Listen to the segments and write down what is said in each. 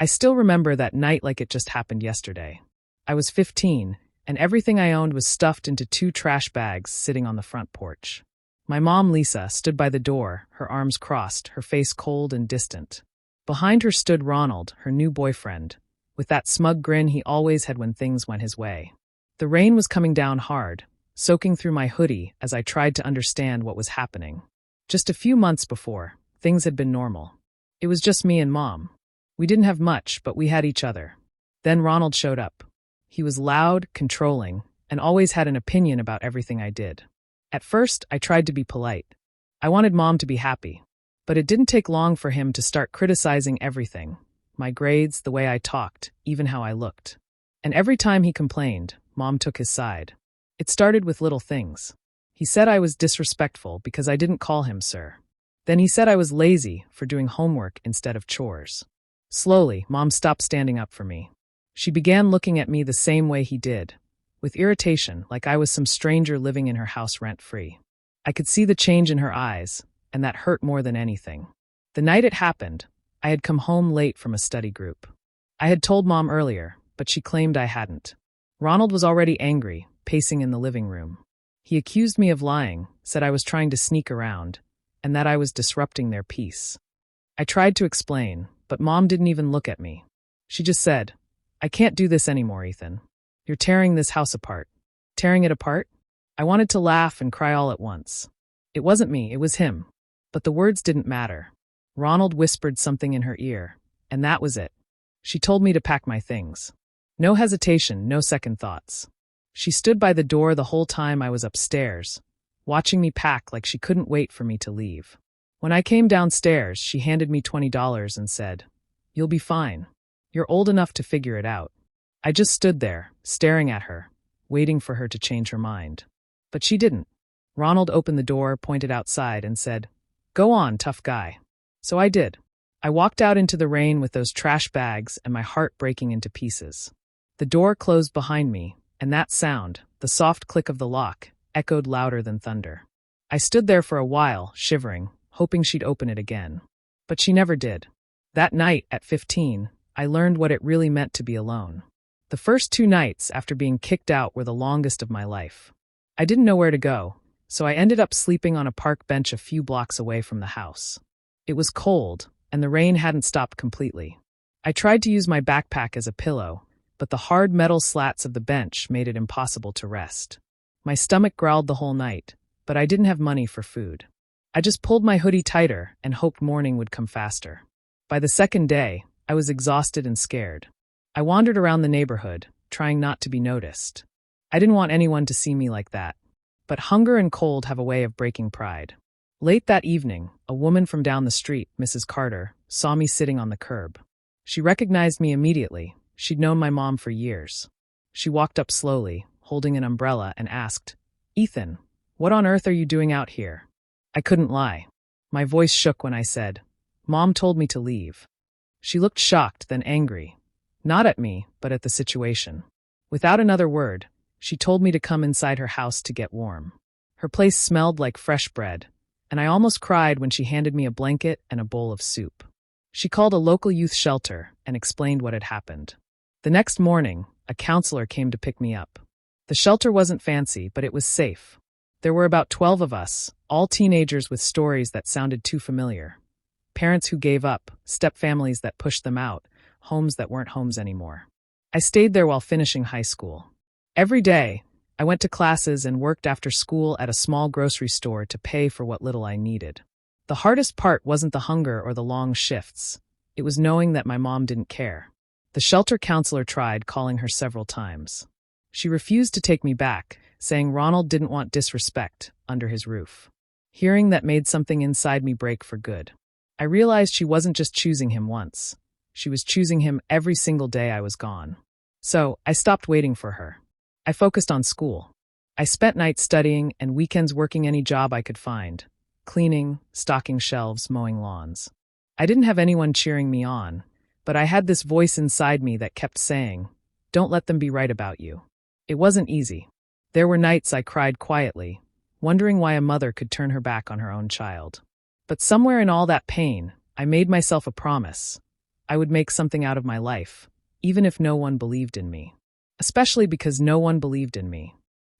I still remember that night like it just happened yesterday. I was 15, and everything I owned was stuffed into 2 trash bags sitting on the front porch. My mom, Lisa, stood by the door, her arms crossed, her face cold and distant. Behind her stood Ronald, her new boyfriend, with that smug grin he always had when things went his way. The rain was coming down hard, soaking through my hoodie as I tried to understand what was happening. Just a few months before, things had been normal. It was just me and Mom. We didn't have much, but we had each other. Then Ronald showed up. He was loud, controlling, and always had an opinion about everything I did. At first, I tried to be polite. I wanted Mom to be happy. But it didn't take long for him to start criticizing everything. My grades, the way I talked, even how I looked. And every time he complained, Mom took his side. It started with little things. He said I was disrespectful because I didn't call him sir. Then he said I was lazy for doing homework instead of chores. Slowly, Mom stopped standing up for me. She began looking at me the same way he did, with irritation, like I was some stranger living in her house rent-free. I could see the change in her eyes, and that hurt more than anything. The night it happened, I had come home late from a study group. I had told Mom earlier, but she claimed I hadn't. Ronald was already angry, pacing in the living room. He accused me of lying, said I was trying to sneak around, and that I was disrupting their peace. I tried to explain, but Mom didn't even look at me. She just said, "I can't do this anymore, Ethan. You're tearing this house apart." Tearing it apart? I wanted to laugh and cry all at once. It wasn't me, it was him. But the words didn't matter. Ronald whispered something in her ear, and that was it. She told me to pack my things. No hesitation, no second thoughts. She stood by the door the whole time I was upstairs, watching me pack like she couldn't wait for me to leave. When I came downstairs, she handed me $20 and said, "You'll be fine. You're old enough to figure it out." I just stood there, staring at her, waiting for her to change her mind. But she didn't. Ronald opened the door, pointed outside, and said, "Go on, tough guy." So I did. I walked out into the rain with those trash bags and my heart breaking into pieces. The door closed behind me, and that sound, the soft click of the lock, echoed louder than thunder. I stood there for a while, shivering, hoping she'd open it again. But she never did. That night, at 15, I learned what it really meant to be alone. The first 2 nights after being kicked out were the longest of my life. I didn't know where to go, so I ended up sleeping on a park bench a few blocks away from the house. It was cold, and the rain hadn't stopped completely. I tried to use my backpack as a pillow, but the hard metal slats of the bench made it impossible to rest. My stomach growled the whole night, but I didn't have money for food. I just pulled my hoodie tighter and hoped morning would come faster. By the second day, I was exhausted and scared. I wandered around the neighborhood, trying not to be noticed. I didn't want anyone to see me like that. But hunger and cold have a way of breaking pride. Late that evening, a woman from down the street, Mrs. Carter, saw me sitting on the curb. She recognized me immediately. She'd known my mom for years. She walked up slowly, holding an umbrella, and asked, "Ethan, what on earth are you doing out here?" I couldn't lie. My voice shook when I said, "Mom told me to leave." She looked shocked, then angry. Not at me, but at the situation. Without another word, she told me to come inside her house to get warm. Her place smelled like fresh bread, and I almost cried when she handed me a blanket and a bowl of soup. She called a local youth shelter and explained what had happened. The next morning, a counselor came to pick me up. The shelter wasn't fancy, but it was safe. There were about 12 of us, all teenagers with stories that sounded too familiar. Parents who gave up, step-families that pushed them out, homes that weren't homes anymore. I stayed there while finishing high school. Every day, I went to classes and worked after school at a small grocery store to pay for what little I needed. The hardest part wasn't the hunger or the long shifts. It was knowing that my mom didn't care. The shelter counselor tried calling her several times. She refused to take me back, saying Ronald didn't want disrespect under his roof. Hearing that made something inside me break for good. I realized she wasn't just choosing him once. She was choosing him every single day I was gone. So, I stopped waiting for her. I focused on school. I spent nights studying and weekends working any job I could find. Cleaning, stocking shelves, mowing lawns. I didn't have anyone cheering me on, but I had this voice inside me that kept saying, "Don't let them be right about you." It wasn't easy. There were nights I cried quietly, wondering why a mother could turn her back on her own child. But somewhere in all that pain, I made myself a promise. I would make something out of my life, even if no one believed in me. Especially because no one believed in me.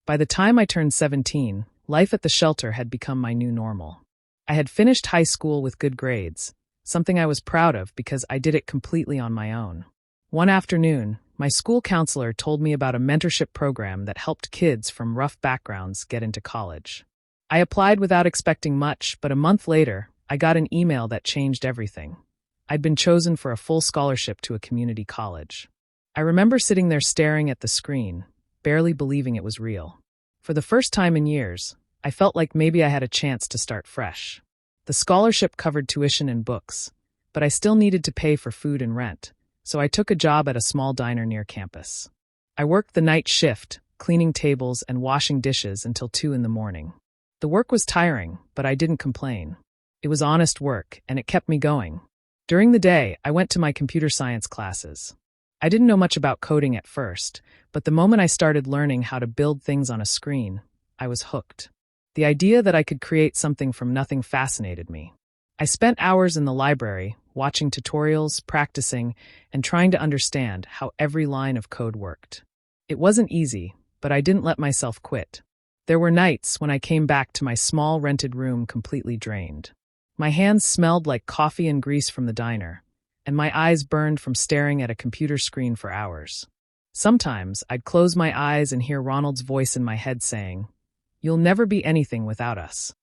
By the time I turned 17, life at the shelter had become my new normal. I had finished high school with good grades, something I was proud of because I did it completely on my own. One afternoon, my school counselor told me about a mentorship program that helped kids from rough backgrounds get into college. I applied without expecting much, but a month later, I got an email that changed everything. I'd been chosen for a full scholarship to a community college. I remember sitting there staring at the screen, barely believing it was real. For the first time in years, I felt like maybe I had a chance to start fresh. The scholarship covered tuition and books, but I still needed to pay for food and rent, so I took a job at a small diner near campus. I worked the night shift, cleaning tables and washing dishes until 2 in the morning. The work was tiring, but I didn't complain. It was honest work, and it kept me going. During the day, I went to my computer science classes. I didn't know much about coding at first, but the moment I started learning how to build things on a screen, I was hooked. The idea that I could create something from nothing fascinated me. I spent hours in the library, watching tutorials, practicing, and trying to understand how every line of code worked. It wasn't easy, but I didn't let myself quit. There were nights when I came back to my small rented room completely drained. My hands smelled like coffee and grease from the diner, and my eyes burned from staring at a computer screen for hours. Sometimes I'd close my eyes and hear Ronald's voice in my head saying, "You'll never be anything without us."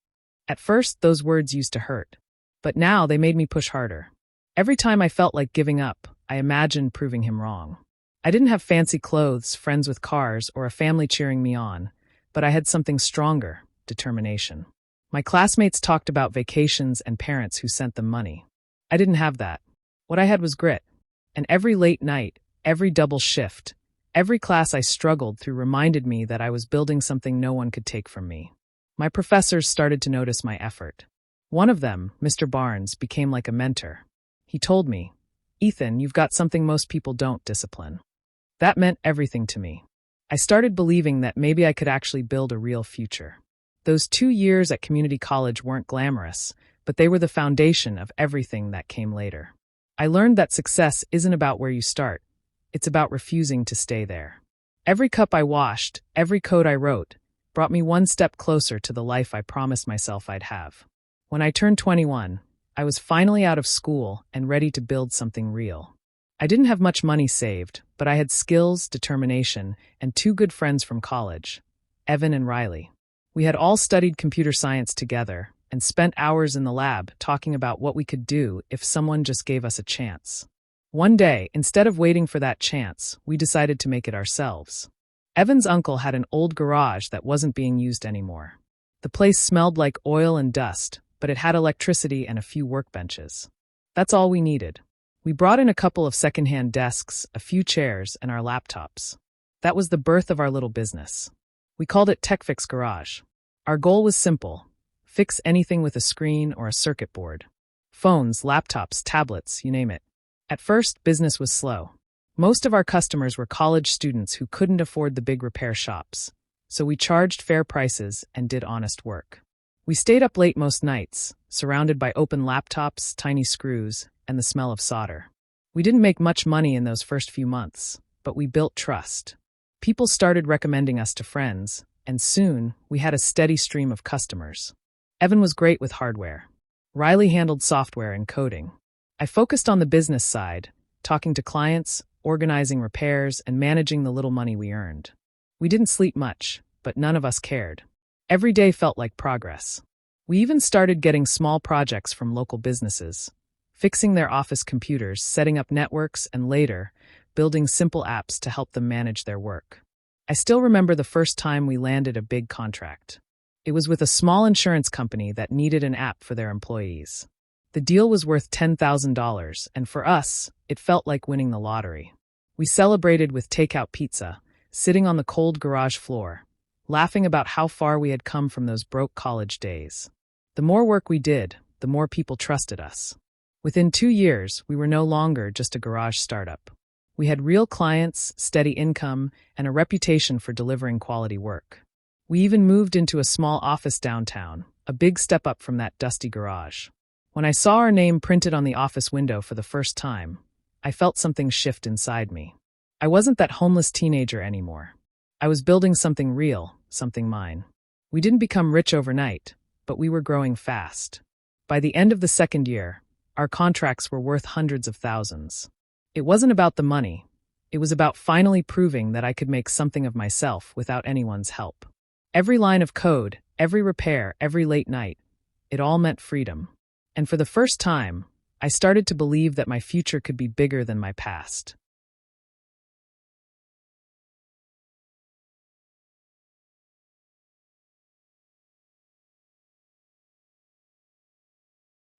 At first, those words used to hurt, but now they made me push harder. Every time I felt like giving up, I imagined proving him wrong. I didn't have fancy clothes, friends with cars, or a family cheering me on, but I had something stronger: determination. My classmates talked about vacations and parents who sent them money. I didn't have that. What I had was grit. And every late night, every double shift, every class I struggled through reminded me that I was building something no one could take from me. My professors started to notice my effort. One of them, Mr. Barnes, became like a mentor. He told me, "Ethan, you've got something most people don't: discipline." That meant everything to me. I started believing that maybe I could actually build a real future. Those 2 years at community college weren't glamorous, but they were the foundation of everything that came later. I learned that success isn't about where you start. It's about refusing to stay there. Every cup I washed, every code I wrote, brought me one step closer to the life I promised myself I'd have. When I turned 21, I was finally out of school and ready to build something real. I didn't have much money saved, but I had skills, determination, and 2 good friends from college, Evan and Riley. We had all studied computer science together and spent hours in the lab talking about what we could do if someone just gave us a chance. One day, instead of waiting for that chance, we decided to make it ourselves. Evan's uncle had an old garage that wasn't being used anymore. The place smelled like oil and dust, but it had electricity and a few workbenches. That's all we needed. We brought in a couple of secondhand desks, a few chairs, and our laptops. That was the birth of our little business. We called it TechFix Garage. Our goal was simple: fix anything with a screen or a circuit board. Phones, laptops, tablets, you name it. At first, business was slow. Most of our customers were college students who couldn't afford the big repair shops, so we charged fair prices and did honest work. We stayed up late most nights, surrounded by open laptops, tiny screws, and the smell of solder. We didn't make much money in those first few months, but we built trust. People started recommending us to friends, and soon we had a steady stream of customers. Evan was great with hardware. Riley handled software and coding. I focused on the business side, talking to clients, organizing repairs, and managing the little money we earned. We didn't sleep much, but none of us cared. Every day felt like progress. We even started getting small projects from local businesses, fixing their office computers, setting up networks, and later, building simple apps to help them manage their work. I still remember the first time we landed a big contract. It was with a small insurance company that needed an app for their employees. The deal was worth $10,000, and for us, it felt like winning the lottery. We celebrated with takeout pizza, sitting on the cold garage floor, laughing about how far we had come from those broke college days. The more work we did, the more people trusted us. Within 2 years, we were no longer just a garage startup. We had real clients, steady income, and a reputation for delivering quality work. We even moved into a small office downtown, a big step up from that dusty garage. When I saw our name printed on the office window for the first time, I felt something shift inside me. I wasn't that homeless teenager anymore. I was building something real, something mine. We didn't become rich overnight, but we were growing fast. By the end of the second year, our contracts were worth hundreds of thousands. It wasn't about the money. It was about finally proving that I could make something of myself without anyone's help. Every line of code, every repair, every late night, it all meant freedom. And for the first time, I started to believe that my future could be bigger than my past.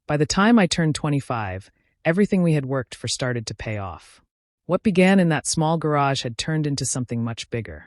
By the time I turned 25, everything we had worked for started to pay off. What began in that small garage had turned into something much bigger.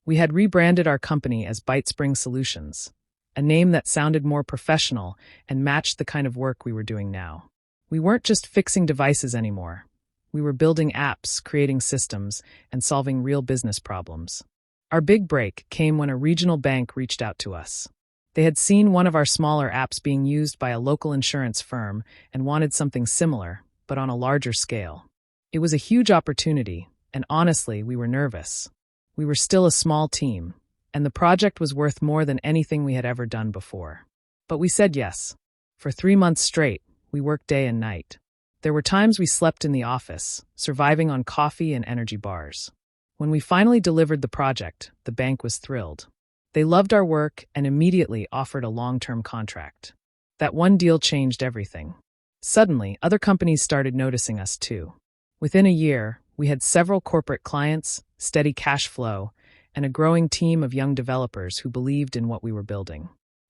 We had rebranded our company as BiteSpring Solutions, a name that sounded more professional and matched the kind of work we were doing now. We weren't just fixing devices anymore. We were building apps, creating systems, and solving real business problems. Our big break came when a regional bank reached out to us. They had seen one of our smaller apps being used by a local insurance firm and wanted something similar, but on a larger scale. It was a huge opportunity, and honestly, we were nervous. We were still a small team, and the project was worth more than anything we had ever done before. But we said yes. For 3 months straight, we worked day and night. There were times we slept in the office, surviving on coffee and energy bars. When we finally delivered the project, the bank was thrilled. They loved our work and immediately offered a long-term contract. That one deal changed everything. Suddenly, other companies started noticing us too. Within a year, we had several corporate clients, steady cash flow, and a growing team of young developers who believed in what we were building.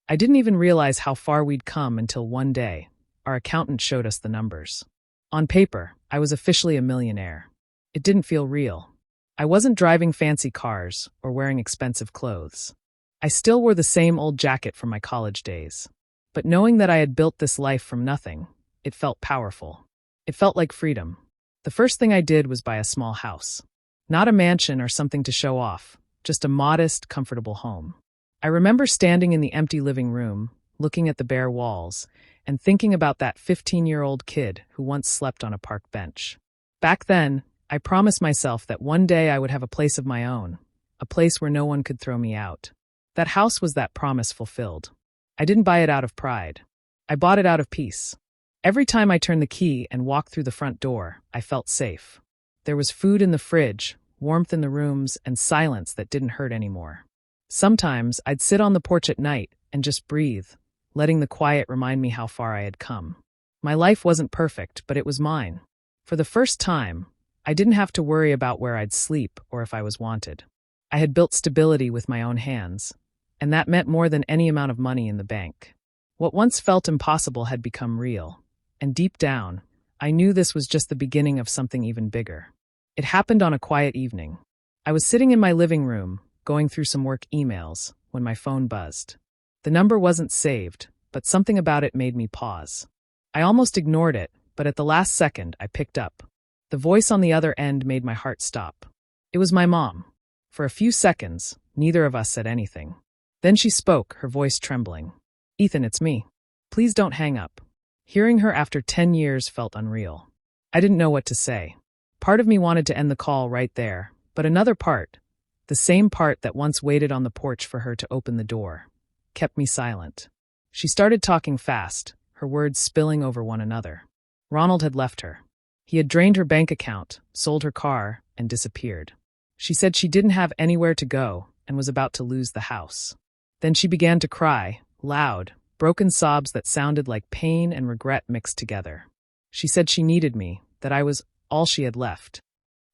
I didn't even realize how far we'd come until one day, our accountant showed us the numbers. On paper, I was officially a millionaire. It didn't feel real. I wasn't driving fancy cars or wearing expensive clothes. I still wore the same old jacket from my college days. But knowing that I had built this life from nothing, it felt powerful. It felt like freedom. The first thing I did was buy a small house. Not a mansion or something to show off, just a modest, comfortable home. I remember standing in the empty living room, looking at the bare walls, and thinking about that 15-year-old kid who once slept on a park bench. Back then, I promised myself that one day I would have a place of my own, a place where no one could throw me out. That house was that promise fulfilled. I didn't buy it out of pride. I bought it out of peace. Every time I turned the key and walked through the front door, I felt safe. There was food in the fridge, warmth in the rooms, and silence that didn't hurt anymore. Sometimes I'd sit on the porch at night and just breathe, letting the quiet remind me how far I had come. My life wasn't perfect, but it was mine. For the first time, I didn't have to worry about where I'd sleep or if I was wanted. I had built stability with my own hands, and that meant more than any amount of money in the bank. What once felt impossible had become real, and deep down, I knew this was just the beginning of something even bigger. It happened on a quiet evening. I was sitting in my living room, going through some work emails, when my phone buzzed. The number wasn't saved, but something about it made me pause. I almost ignored it, but at the last second, I picked up. The voice on the other end made my heart stop. It was my mom. For a few seconds, neither of us said anything. Then she spoke, her voice trembling. "Ethan, it's me. Please don't hang up." Hearing her after 10 years felt unreal. I didn't know what to say. Part of me wanted to end the call right there, but another part, the same part that once waited on the porch for her to open the door, kept me silent. She started talking fast, her words spilling over one another. Ronald had left her. He had drained her bank account, sold her car, and disappeared. She said she didn't have anywhere to go and was about to lose the house. Then she began to cry, loud, broken sobs that sounded like pain and regret mixed together. She said she needed me, that I was all she had left.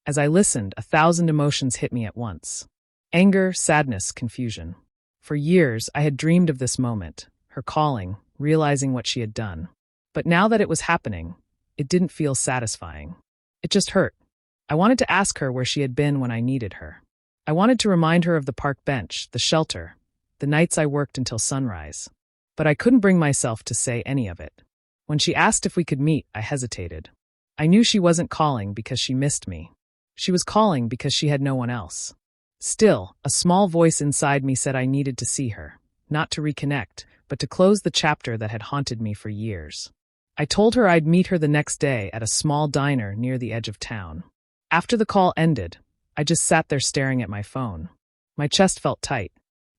As I listened, 1,000 emotions hit me at once. Anger, sadness, confusion. For years, I had dreamed of this moment, her calling, realizing what she had done. But now that it was happening, it didn't feel satisfying. It just hurt. I wanted to ask her where she had been when I needed her. I wanted to remind her of the park bench, the shelter, the nights I worked until sunrise. But I couldn't bring myself to say any of it. When she asked if we could meet, I hesitated. I knew she wasn't calling because she missed me. She was calling because she had no one else. Still, a small voice inside me said I needed to see her, not to reconnect, but to close the chapter that had haunted me for years. I told her I'd meet her the next day at a small diner near the edge of town. After the call ended, I just sat there staring at my phone. My chest felt tight.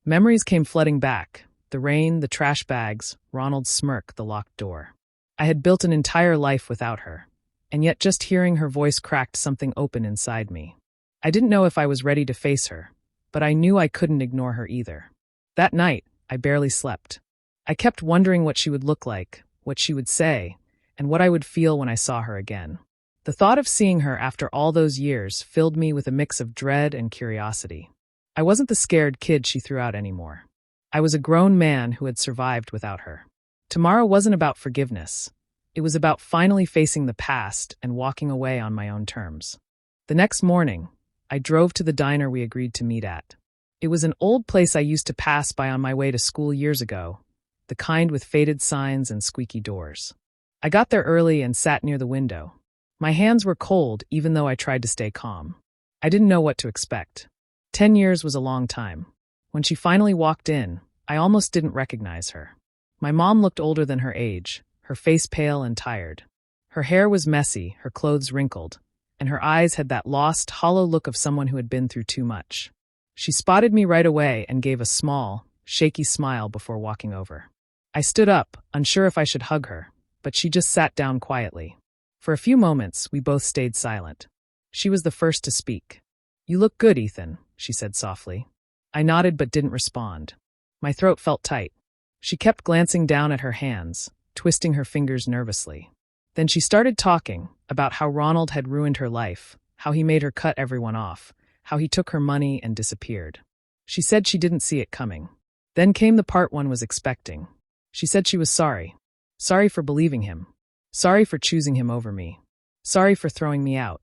Memories came flooding back. The rain, the trash bags, Ronald's smirk, the locked door. I had built an entire life without her, and yet just hearing her voice cracked something open inside me. I didn't know if I was ready to face her, but I knew I couldn't ignore her either. That night, I barely slept. I kept wondering what she would look like, what she would say, and what I would feel when I saw her again. The thought of seeing her after all those years filled me with a mix of dread and curiosity. I wasn't the scared kid she threw out anymore. I was a grown man who had survived without her. Tomorrow wasn't about forgiveness. It was about finally facing the past and walking away on my own terms. The next morning, I drove to the diner we agreed to meet at. It was an old place I used to pass by on my way to school years ago, the kind with faded signs and squeaky doors. I got there early and sat near the window. My hands were cold even though I tried to stay calm. I didn't know what to expect. 10 years was a long time. When she finally walked in, I almost didn't recognize her. My mom looked older than her age, her face pale and tired. Her hair was messy, her clothes wrinkled, and her eyes had that lost, hollow look of someone who had been through too much. She spotted me right away and gave a small, shaky smile before walking over. I stood up, unsure if I should hug her, but she just sat down quietly. For a few moments, we both stayed silent. She was the first to speak. "You look good, Ethan," she said softly. I nodded but didn't respond. My throat felt tight. She kept glancing down at her hands, twisting her fingers nervously. Then she started talking about how Ronald had ruined her life, how he made her cut everyone off, how he took her money and disappeared. She said she didn't see it coming. Then came the part one was expecting. She said she was sorry. Sorry for believing him. Sorry for choosing him over me. Sorry for throwing me out.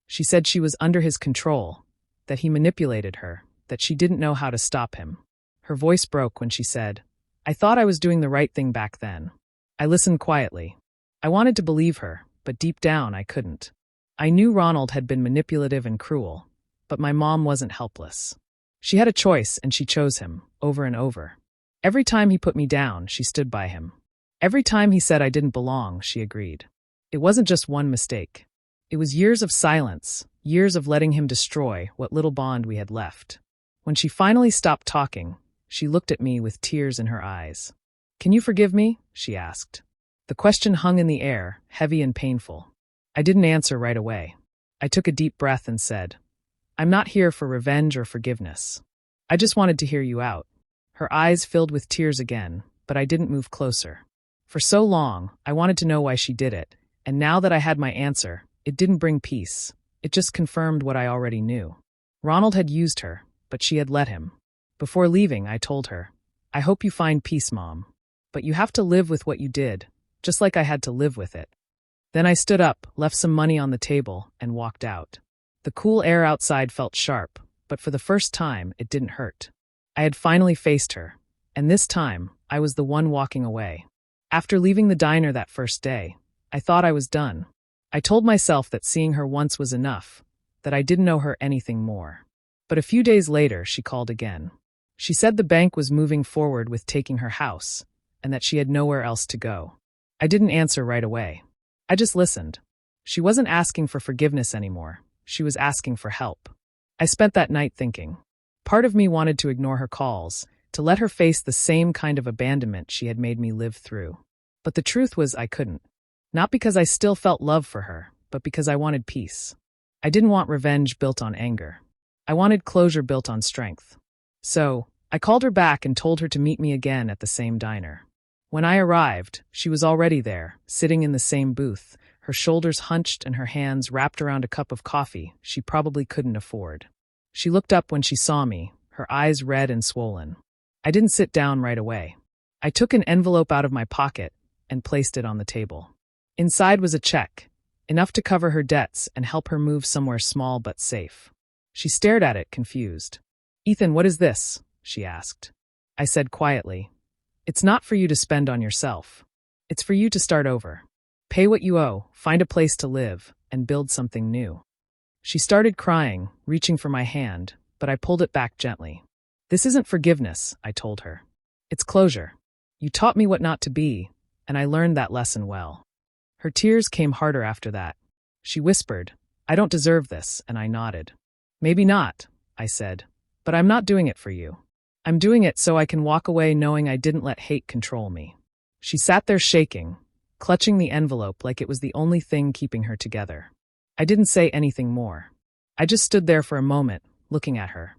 She said she was under his control, that he manipulated her, that she didn't know how to stop him. Her voice broke when she said, "I thought I was doing the right thing back then." I listened quietly. I wanted to believe her, but deep down I couldn't. I knew Ronald had been manipulative and cruel, but my mom wasn't helpless. She had a choice and she chose him, over and over. Every time he put me down, she stood by him. Every time he said I didn't belong, she agreed. It wasn't just one mistake. It was years of silence, years of letting him destroy what little bond we had left. When she finally stopped talking, she looked at me with tears in her eyes. "Can you forgive me?" she asked. The question hung in the air, heavy and painful. I didn't answer right away. I took a deep breath and said, "I'm not here for revenge or forgiveness. I just wanted to hear you out." Her eyes filled with tears again, but I didn't move closer. For so long, I wanted to know why she did it, and now that I had my answer, it didn't bring peace. It just confirmed what I already knew. Ronald had used her, but she had let him. Before leaving, I told her, "I hope you find peace, Mom. But you have to live with what you did, just like I had to live with it." Then I stood up, left some money on the table, and walked out. The cool air outside felt sharp, but for the first time, it didn't hurt. I had finally faced her, and this time, I was the one walking away. After leaving the diner that first day, I thought I was done. I told myself that seeing her once was enough, that I didn't owe her anything more. But a few days later, she called again. She said the bank was moving forward with taking her house, and that she had nowhere else to go. I didn't answer right away. I just listened. She wasn't asking for forgiveness anymore. She was asking for help. I spent that night thinking. Part of me wanted to ignore her calls, to let her face the same kind of abandonment she had made me live through. But the truth was I couldn't. Not because I still felt love for her, but because I wanted peace. I didn't want revenge built on anger. I wanted closure built on strength. So, I called her back and told her to meet me again at the same diner. When I arrived, she was already there, sitting in the same booth, her shoulders hunched and her hands wrapped around a cup of coffee she probably couldn't afford. She looked up when she saw me, her eyes red and swollen. I didn't sit down right away. I took an envelope out of my pocket and placed it on the table. Inside was a check, enough to cover her debts and help her move somewhere small but safe. She stared at it, confused. "Ethan, what is this?" she asked. I said quietly, "It's not for you to spend on yourself. It's for you to start over. Pay what you owe, find a place to live, and build something new." She started crying, reaching for my hand, but I pulled it back gently. "This isn't forgiveness," I told her. "It's closure. You taught me what not to be, and I learned that lesson well. Her tears came harder after that. She whispered, "I don't deserve this," and I nodded. "Maybe not," I said, "but I'm not doing it for you. I'm doing it so I can walk away knowing I didn't let hate control me." She sat there shaking, clutching the envelope like it was the only thing keeping her together. I didn't say anything more. I just stood there for a moment, looking at her.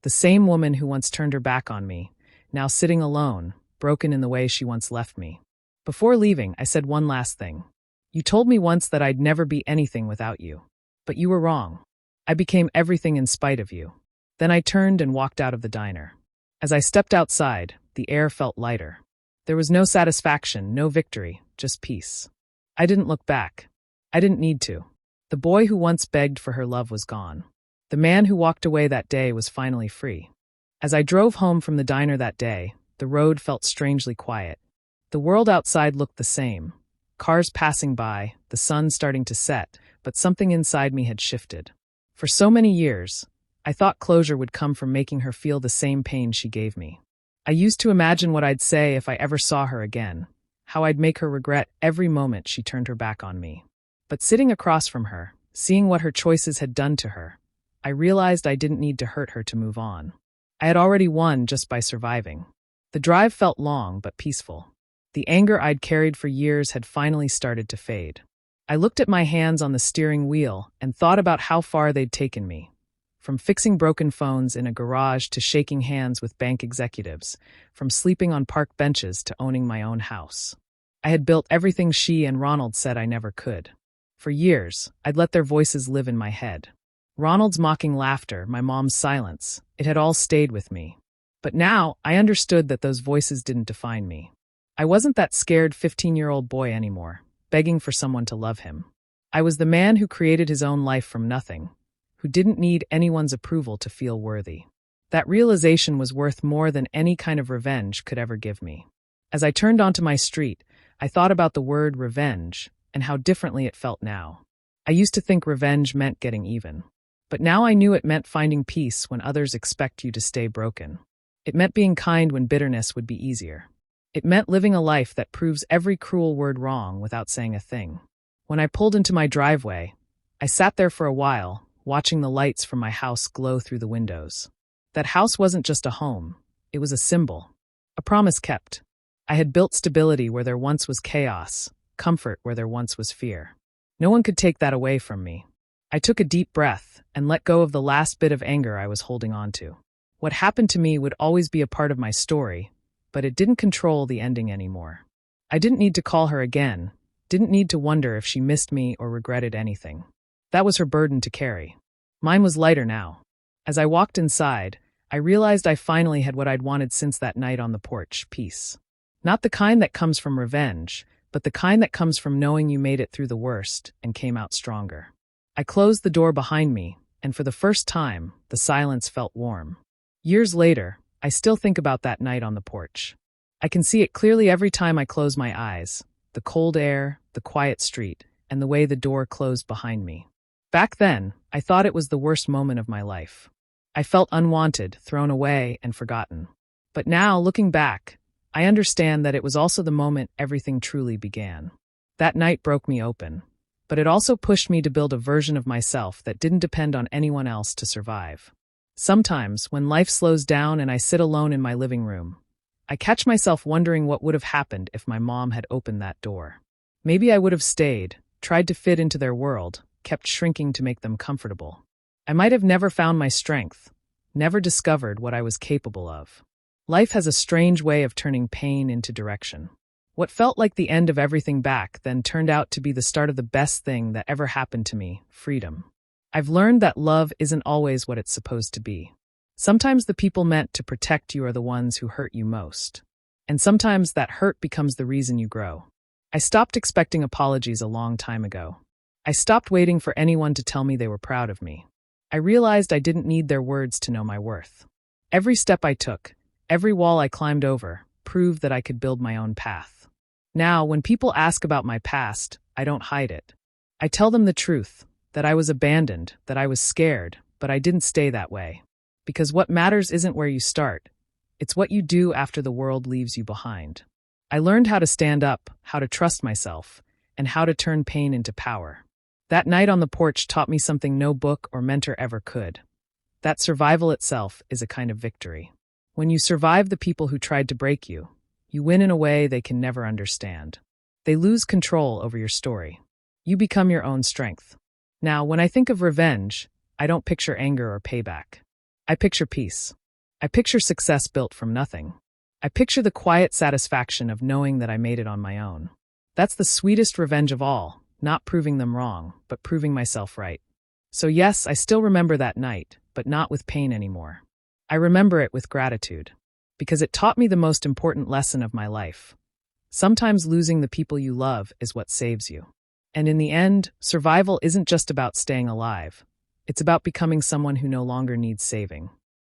The same woman who once turned her back on me, now sitting alone, broken in the way she once left me. Before leaving, I said one last thing. "You told me once that I'd never be anything without you. But you were wrong. I became everything in spite of you." Then I turned and walked out of the diner. As I stepped outside, the air felt lighter. There was no satisfaction, no victory, just peace. I didn't look back. I didn't need to. The boy who once begged for her love was gone. The man who walked away that day was finally free. As I drove home from the diner that day, the road felt strangely quiet. The world outside looked the same. Cars passing by, the sun starting to set, but something inside me had shifted. For so many years, I thought closure would come from making her feel the same pain she gave me. I used to imagine what I'd say if I ever saw her again, how I'd make her regret every moment she turned her back on me. But sitting across from her, seeing what her choices had done to her, I realized I didn't need to hurt her to move on. I had already won just by surviving. The drive felt long but peaceful. The anger I'd carried for years had finally started to fade. I looked at my hands on the steering wheel and thought about how far they'd taken me. From fixing broken phones in a garage to shaking hands with bank executives, from sleeping on park benches to owning my own house. I had built everything she and Ronald said I never could. For years, I'd let their voices live in my head. Ronald's mocking laughter, my mom's silence, it had all stayed with me. But now, I understood that those voices didn't define me. I wasn't that scared 15-year-old boy anymore, begging for someone to love him. I was the man who created his own life from nothing, who didn't need anyone's approval to feel worthy. That realization was worth more than any kind of revenge could ever give me. As I turned onto my street, I thought about the word revenge and how differently it felt now. I used to think revenge meant getting even. But now I knew it meant finding peace when others expect you to stay broken. It meant being kind when bitterness would be easier. It meant living a life that proves every cruel word wrong without saying a thing. When I pulled into my driveway, I sat there for a while, watching the lights from my house glow through the windows. That house wasn't just a home, it was a symbol, a promise kept. I had built stability where there once was chaos, comfort where there once was fear. No one could take that away from me. I took a deep breath and let go of the last bit of anger I was holding on to. What happened to me would always be a part of my story, but it didn't control the ending anymore. I didn't need to call her again, didn't need to wonder if she missed me or regretted anything. That was her burden to carry. Mine was lighter now. As I walked inside, I realized I finally had what I'd wanted since that night on the porch, peace. Not the kind that comes from revenge, but the kind that comes from knowing you made it through the worst and came out stronger. I closed the door behind me, and for the first time, the silence felt warm. Years later, I still think about that night on the porch. I can see it clearly every time I close my eyes, the cold air, the quiet street, and the way the door closed behind me. Back then, I thought it was the worst moment of my life. I felt unwanted, thrown away, and forgotten. But now, looking back, I understand that it was also the moment everything truly began. That night broke me open, but it also pushed me to build a version of myself that didn't depend on anyone else to survive. Sometimes, when life slows down and I sit alone in my living room, I catch myself wondering what would have happened if my mom had opened that door. Maybe I would have stayed, tried to fit into their world, kept shrinking to make them comfortable. I might have never found my strength, never discovered what I was capable of. Life has a strange way of turning pain into direction. What felt like the end of everything back then turned out to be the start of the best thing that ever happened to me, freedom. I've learned that love isn't always what it's supposed to be. Sometimes the people meant to protect you are the ones who hurt you most. And sometimes that hurt becomes the reason you grow. I stopped expecting apologies a long time ago. I stopped waiting for anyone to tell me they were proud of me. I realized I didn't need their words to know my worth. Every step I took, every wall I climbed over, proved that I could build my own path. Now, when people ask about my past, I don't hide it. I tell them the truth, that I was abandoned, that I was scared, but I didn't stay that way. Because what matters isn't where you start, it's what you do after the world leaves you behind. I learned how to stand up, how to trust myself, and how to turn pain into power. That night on the porch taught me something no book or mentor ever could. That survival itself is a kind of victory. When you survive the people who tried to break you, you win in a way they can never understand. They lose control over your story. You become your own strength. Now, when I think of revenge, I don't picture anger or payback. I picture peace. I picture success built from nothing. I picture the quiet satisfaction of knowing that I made it on my own. That's the sweetest revenge of all, not proving them wrong, but proving myself right. So yes, I still remember that night, but not with pain anymore. I remember it with gratitude, because it taught me the most important lesson of my life. Sometimes losing the people you love is what saves you. And in the end, survival isn't just about staying alive. It's about becoming someone who no longer needs saving.